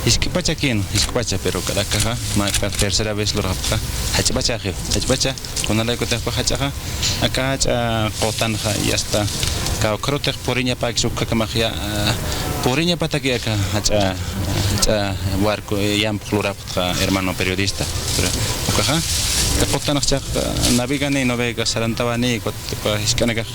Hiskipachakino, hiskpacha, pero kadakaha, maka tercera vez lo rapka, hachpachaje, hachpacha, kunalay ko tekpa hachaha, akacha kotanja y hasta ka krotek porinya pa exuka kamahia, porinya pataki aka hacha barco yam plurapka hermano periodista, pero okaha, ka kotanach navigane novega sarantawani kot hiskanaka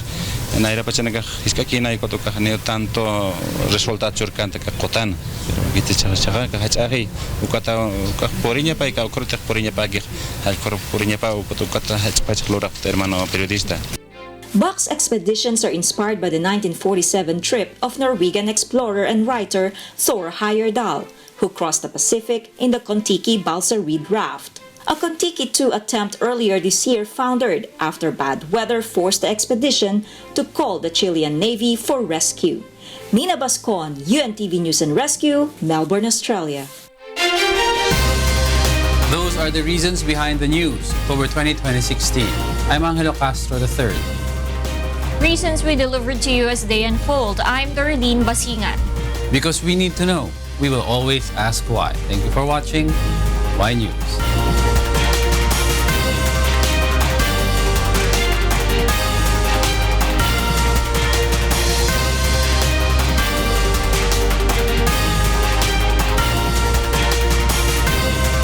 naira pachanaka hiskakina ko to kahne tanto resultat surkanta ka kotan pero gite chaga ka hachahi ukata ka porinya pa ka ukrotek porinya pa gi hal porinya pa ukoto kata hachpach lorap hermano periodista. Buck's expeditions are inspired by the 1947 trip of Norwegian explorer and writer Thor Heyerdahl, who crossed the Pacific in the Kon-Tiki balsa reed raft. A Kon-Tiki-2 attempt earlier this year foundered after bad weather forced the expedition to call the Chilean Navy for rescue. Nina Bascon, UNTV News and Rescue, Melbourne, Australia. Those are the reasons behind the news, October 20, 2016. I'm Angelo Castro III. Reasons we delivered to you as they unfold. I'm Darlene Basingan. Because we need to know, we will always ask why. Thank you for watching. Why News.